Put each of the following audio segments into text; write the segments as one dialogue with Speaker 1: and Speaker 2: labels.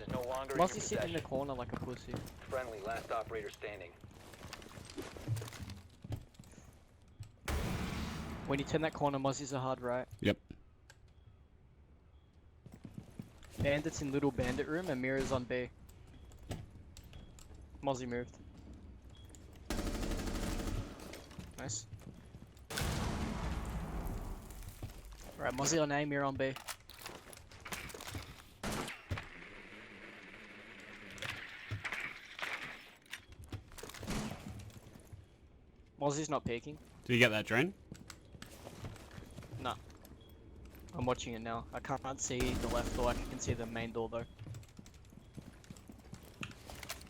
Speaker 1: is no longer in your
Speaker 2: Mozzie's sitting in the
Speaker 1: possession.
Speaker 2: corner like a pussy.
Speaker 1: Friendly, last operator standing.
Speaker 2: When you turn that corner, Mozzie's a hard right.
Speaker 3: Yep.
Speaker 2: Bandit's in little bandit room and Mirror's on B. Mozzie moved. Nice. Alright, Mozzie on A, Mirror on B. Mozzie's not peeking.
Speaker 3: Did you get that drone?
Speaker 2: No. I'm watching it now. I can't see the left door, I can see the main door though.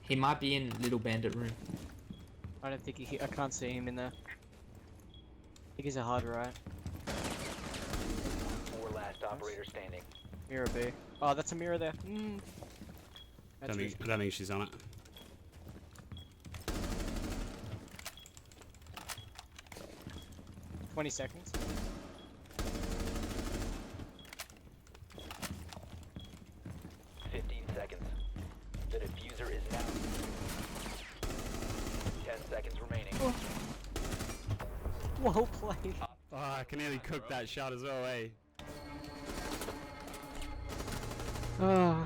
Speaker 4: He might be in little bandit room.
Speaker 2: I don't think I can't see him in there. I think he's a hard right.
Speaker 1: 4 last operator standing.
Speaker 2: Mirror B. Oh, that's a mirror there.
Speaker 3: I
Speaker 2: That's
Speaker 3: don't think she's on it.
Speaker 2: it. 20 seconds.
Speaker 1: The diffuser is now. 10 seconds remaining.
Speaker 2: Well played.
Speaker 3: Oh, I can nearly cook that shot as well, eh?
Speaker 2: Ah.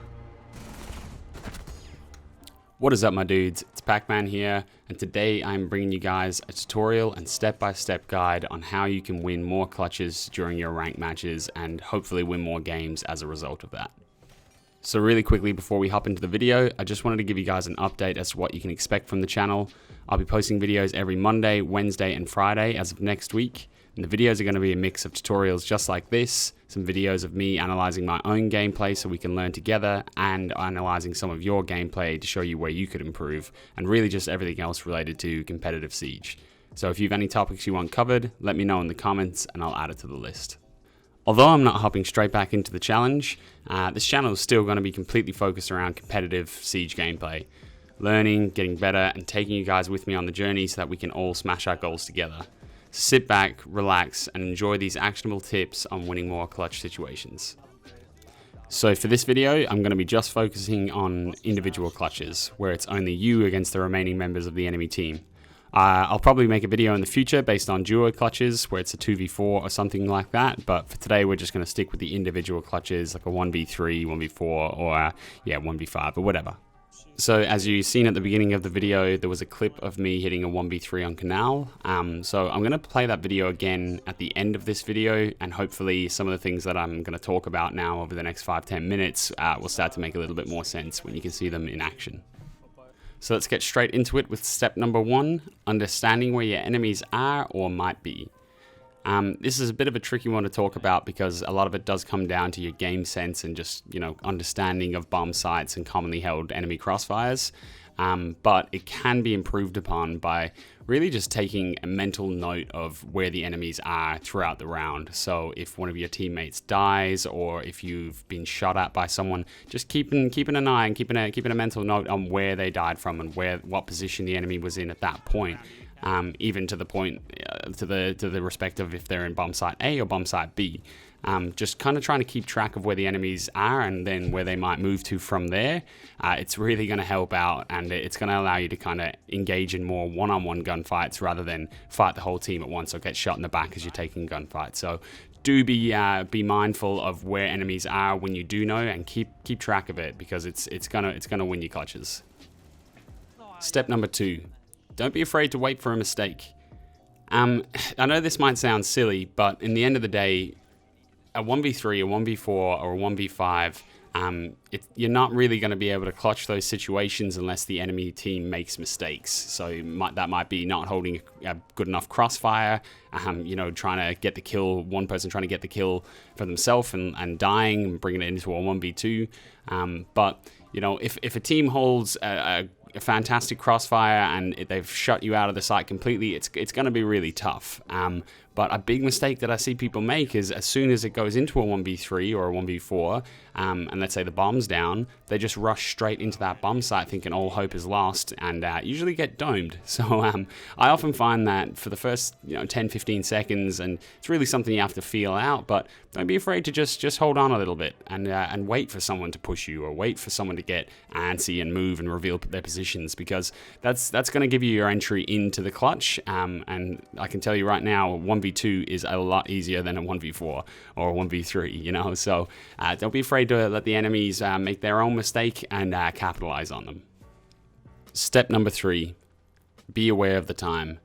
Speaker 3: What is up, my dudes? It's Pac-Man here, and today I'm bringing you guys a tutorial and step-by-step guide on how you can win more clutches during your ranked matches and hopefully win more games as a result of that. So really quickly before we hop into the video, I just wanted to give you guys an update as to what you can expect from the channel. I'll be posting videos every Monday, Wednesday, and Friday as of next week. And the videos are going to be a mix of tutorials just like this, some videos of me analyzing my own gameplay so we can learn together, and analyzing some of your gameplay to show you where you could improve, and really just everything else related to competitive Siege. So if you have any topics you want covered, let me know in the comments and I'll add it to the list. Although I'm not hopping straight back into the challenge, this channel is still going to be completely focused around competitive Siege gameplay. Learning, getting better, and taking you guys with me on the journey so that we can all smash our goals together. Sit back, relax, and enjoy these actionable tips on winning more clutch situations. So for this video, I'm going to be just focusing on individual clutches, where it's only you against the remaining members of the enemy team. I'll probably make a video in the future based on duo clutches, where it's a 2v4 or something like that, but for today we're just going to stick with the individual clutches, like a 1v3, 1v4, or 1v5, or whatever. So as you've seen at the beginning of the video, there was a clip of me hitting a 1v3 on Canal. So I'm going to play that video again at the end of this video, and hopefully some of the things that I'm going to talk about now over the next 5-10 minutes will start to make a little bit more sense when you can see them in action. So let's get straight into it with step number 1, understanding where your enemies are or might be. This is a bit of a tricky one to talk about because a lot of it does come down to your game sense and just, understanding of bomb sites and commonly held enemy crossfires. But it can be improved upon by really just taking a mental note of where the enemies are throughout the round. So if one of your teammates dies, or if you've been shot at by someone, just keeping an eye and keeping a mental note on where they died from and what position the enemy was in at that point. Even to the point, to the respect of if they're in bomb site A or bomb site B. Just kind of trying to keep track of where the enemies are and then where they might move to from there. It's really going to help out, and it's going to allow you to kind of engage in more one-on-one gunfights rather than fight the whole team at once or get shot in the back as you're taking gunfights. So do be mindful of where enemies are when you do know, and keep track of it, because it's gonna win you clutches. Step number 2. Don't be afraid to wait for a mistake. I know this might sound silly, but in the end of the day, a 1v3, a 1v4, or a 1v5, you're not really going to be able to clutch those situations unless the enemy team makes mistakes. So that might be not holding a good enough crossfire, trying to get the kill, one person trying to get the kill for themselves and dying and bringing it into a 1v2. But if a team holds a fantastic crossfire and they've shut you out of the site completely, it's going to be really tough. But a big mistake that I see people make is as soon as it goes into a 1v3 or a 1v4, and let's say the bomb's down, they just rush straight into that bomb site thinking all hope is lost, and usually get domed. So I often find that for the first 10-15 seconds, and it's really something you have to feel out, but don't be afraid to just hold on a little bit and wait for someone to push you, or wait for someone to get antsy and move and reveal their positions, because that's going to give you your entry into the clutch. And I can tell you right now, 1v2 is a lot easier than a 1v4 or a 1v3, so don't be afraid to let the enemies make their own mistake and capitalize on them. Step number 3, be aware of the time.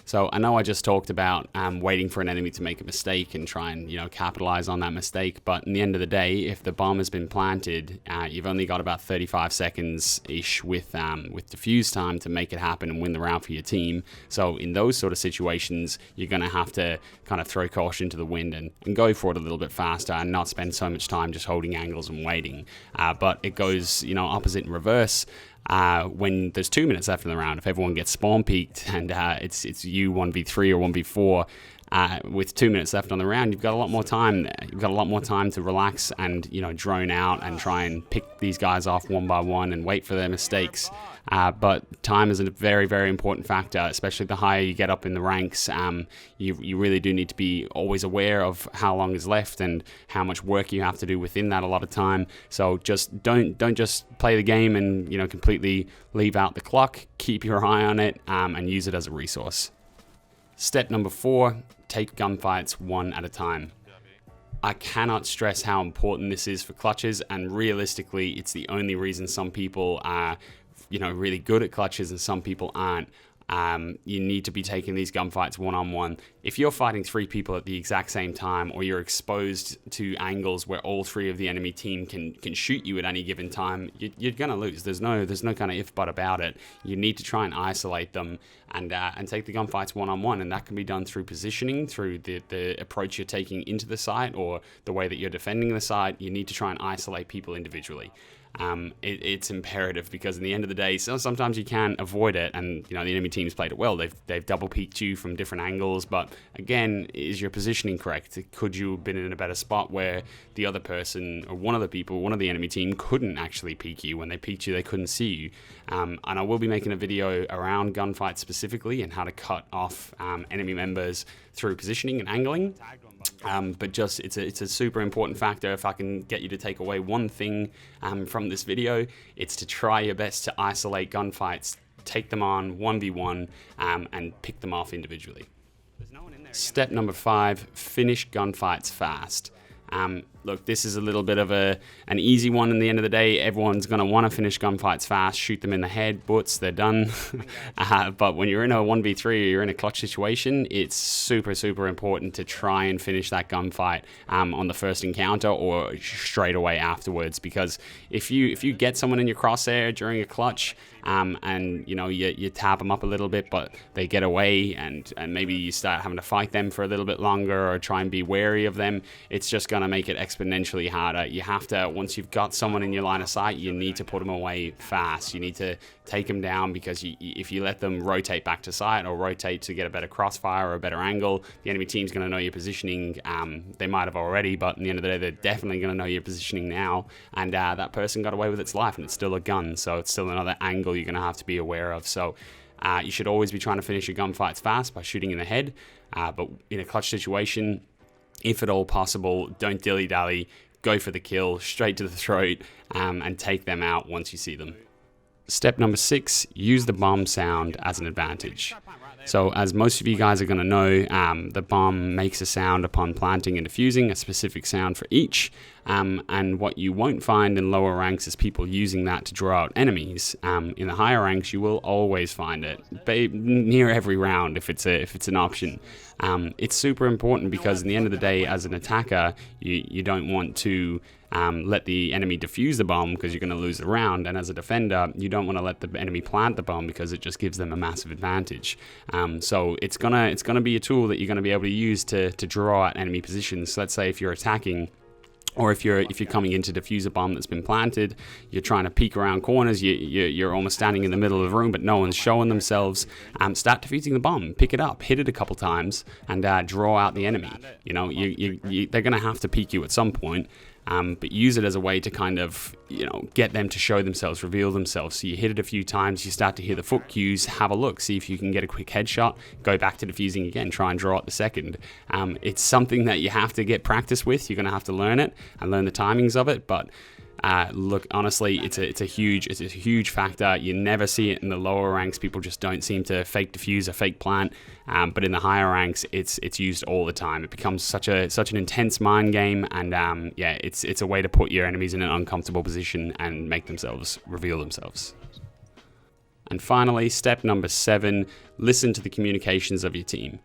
Speaker 3: So I know I just talked about waiting for an enemy to make a mistake and try and capitalize on that mistake, but in the end of the day, if the bomb has been planted, you've only got about 35 seconds ish with defuse time to make it happen and win the round for your team. So in those sort of situations, you're going to have to kind of throw caution to the wind and go for it a little bit faster and not spend so much time just holding angles and waiting. But it goes opposite and reverse. When there's 2 minutes left in the round, if everyone gets spawn peeked and it's you 1v3 or 1v4, with 2 minutes left on the round, you've got a lot more time there. You've got a lot more time to relax and drone out and try and pick these guys off one by one and wait for their mistakes. But time is a very, very important factor, especially the higher you get up in the ranks. You really do need to be always aware of how long is left and how much work you have to do within that a lot of time. So just don't just play the game and completely leave out the clock. Keep your eye on it and use it as a resource. Step number 4, take gunfights one at a time. I cannot stress how important this is for clutches, and realistically, it's the only reason some people are really good at clutches and some people aren't. You need to be taking these gunfights one-on-one. If you're fighting 3 people at the exact same time, or you're exposed to angles where all 3 of the enemy team can shoot you at any given time, you're gonna lose. There's no kind of if but about it. You need to try and isolate them and take the gunfights one-on-one, and that can be done through positioning, through the approach you're taking into the site, or the way that you're defending the site. You need to try and isolate people individually. It's imperative, because in the end of the day, sometimes you can avoid it, and the enemy team's played it well. They've double peeked you from different angles, but again, is your positioning correct? Could you have been in a better spot where the other person or one of the enemy team couldn't actually peek you? When they peeked you, they couldn't see you. And I will be making a video around gunfights specifically and how to cut off enemy members through positioning and angling. But just it's a super important factor. If I can get you to take away one thing from this video, it's to try your best to isolate gunfights, take them on 1v1, and pick them off individually. Step number 5, finish gunfights fast. Look, this is a little bit of an easy one. In the end of the day, everyone's going to want to finish gunfights fast, shoot them in the head, butts, they're done. But when you're in a 1v3 or you're in a clutch situation, it's super, super important to try and finish that gunfight on the first encounter or straight away afterwards. Because if you get someone in your crosshair during a clutch, and you tap them up a little bit, but they get away, and maybe you start having to fight them for a little bit longer or try and be wary of them, it's just going to make it exponentially harder. You have to, once you've got someone in your line of sight, you need to put them away fast. You need to take them down, because if you let them rotate back to sight or rotate to get a better crossfire or a better angle, the enemy team's going to know your positioning. They might have already, but in the end of the day, they're definitely going to know your positioning now, and that person got away with its life, and it's still a gun, so it's still another angle you're going to have to be aware of. So you should always be trying to finish your gunfights fast by shooting in the head, but in a clutch situation, if at all possible, don't dilly-dally, go for the kill, straight to the throat, and take them out once you see them. Step number 6, use the bomb sound as an advantage. So as most of you guys are going to know, the bomb makes a sound upon planting and defusing, a specific sound for each. And what you won't find in lower ranks is people using that to draw out enemies. In the higher ranks, you will always find it, near every round if it's an option. It's super important, because in the end of the day, as an attacker, you don't want to let the enemy defuse the bomb, because you're going to lose the round, and as a defender, you don't want to let the enemy plant the bomb, because it just gives them a massive advantage. So it's gonna be a tool that you're going to be able to use to draw out enemy positions. So let's say if you're attacking, Or if you're coming in to defuse a bomb that's been planted, you're trying to peek around corners, you're almost standing in the middle of the room, but no one's showing themselves. Start defusing the bomb, pick it up, hit it a couple times, and draw out the enemy. You know, they're going to have to peek you at some point. But use it as a way to kind of, you know, get them to show themselves, reveal themselves. So you hit it a few times, you start to hear the foot cues, have a look, see if you can get a quick headshot, go back to defusing again, try and draw out the second. It's something that you have to get practice with. You're going to have to learn it and learn the timings of it, but look, honestly, it's a huge factor. You never see it in the lower ranks. People just don't seem to fake defuse or fake plant. But in the higher ranks, it's used all the time. It becomes such an intense mind game, and yeah, it's a way to put your enemies in an uncomfortable position and make themselves reveal themselves. And finally, step number 7: listen to the communications of your team.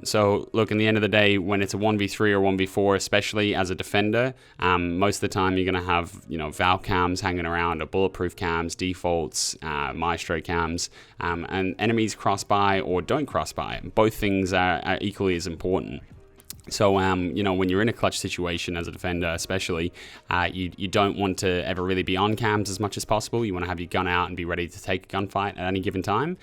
Speaker 3: So look, in the end of the day, when it's a 1v3 or 1v4, especially as a defender, most of the time you're going to have, you know, Val cams hanging around, or bulletproof cams, defaults, Maestro cams, and enemies cross by or don't cross by. Both things are equally as important. So, you know, when you're in a clutch situation as a defender, especially, you don't want to ever really be on cams as much as possible. You want to have your gun out and be ready to take a gunfight at any given time.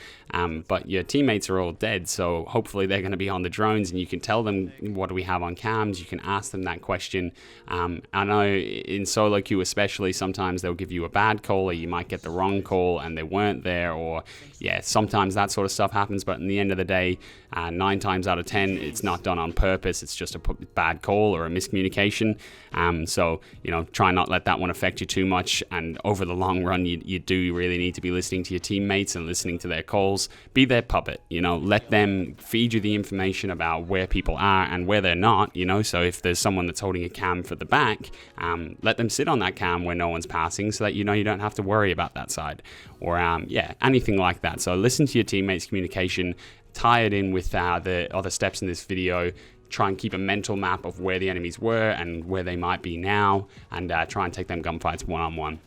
Speaker 3: But your teammates are all dead, so hopefully they're going to be on the drones, and you can tell them, what do we have on cams? You can ask them that question. I know in solo queue especially, sometimes they'll give you a bad call, or you might get the wrong call and they weren't there, or yeah, sometimes that sort of stuff happens. But in the end of the day, 9 times out of 10, it's not done on purpose. It's just a bad call or a miscommunication. So, you know, try not let that one affect you too much. And over the long run, you do really need to be listening to your teammates and listening to their calls. Be their puppet, you know, let them feed you the information about where people are and where they're not, you know. So if there's someone that's holding a cam for the back, let them sit on that cam where no one's passing, so that, you know, you don't have to worry about that side, or yeah, anything like that. So listen to your teammates' communication, tie it in with the other steps in this video. Try and keep a mental map of where the enemies were and where they might be now, and try and take them gunfights one-on-one.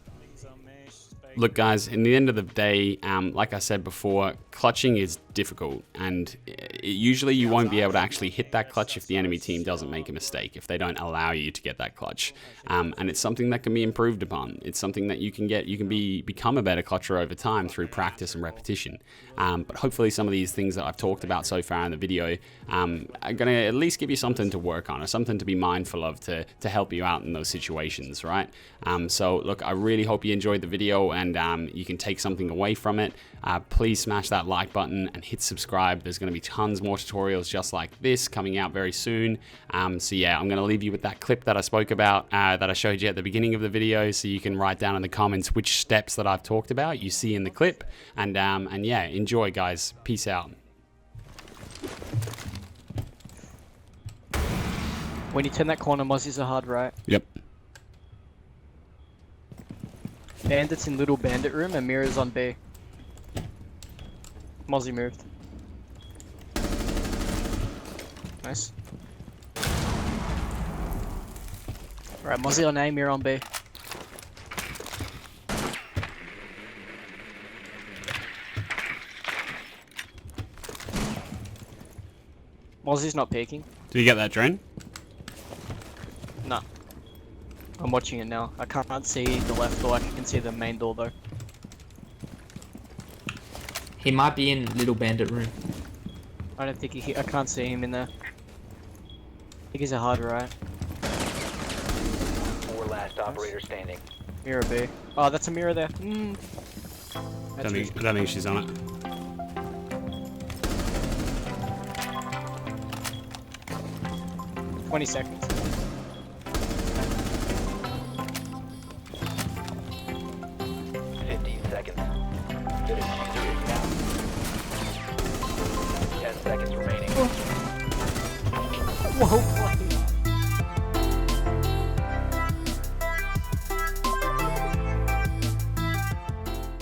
Speaker 3: Look, guys, in the end of the day, like I said before, clutching is difficult, and usually you won't be able to actually hit that clutch if the enemy team doesn't make a mistake, if they don't allow you to get that clutch. And it's something that can be improved upon. It's something that you can become a better clutcher over time through practice and repetition. But hopefully some of these things that I've talked about so far in the video are going to at least give you something to work on, or something to be mindful of to help you out in those situations, right? So look, I really hope you enjoyed the video, and you can take something away from it. Please smash that like button and hit subscribe. There's going to be tons more tutorials just like this coming out very soon. So yeah, I'm going to leave you with that clip that I spoke about, that I showed you at the beginning of the video, so you can write down in the comments which steps that I've talked about you see in the clip. And yeah, enjoy, guys. Peace out.
Speaker 2: When you turn that corner, Mozzies are hard right.
Speaker 3: Yep.
Speaker 2: Bandits in little bandit room, and Mirrors on B. Mozzie moved. Nice. Alright, Mozzie on A, Mirror on B. Mozzie's not peeking.
Speaker 3: Did you get that drone?
Speaker 2: No. I'm watching it now. I can't see the left door, I can see the main door though.
Speaker 4: He might be in little bandit room.
Speaker 2: I don't think I can't see him in there. I think he's a hard right.
Speaker 1: 4 last operator standing.
Speaker 2: Mirror B. Oh, that's a mirror there.
Speaker 3: I don't think she's on it.
Speaker 2: $20 seconds.
Speaker 1: The diffuser is now. 10 seconds remaining.
Speaker 2: Whoa!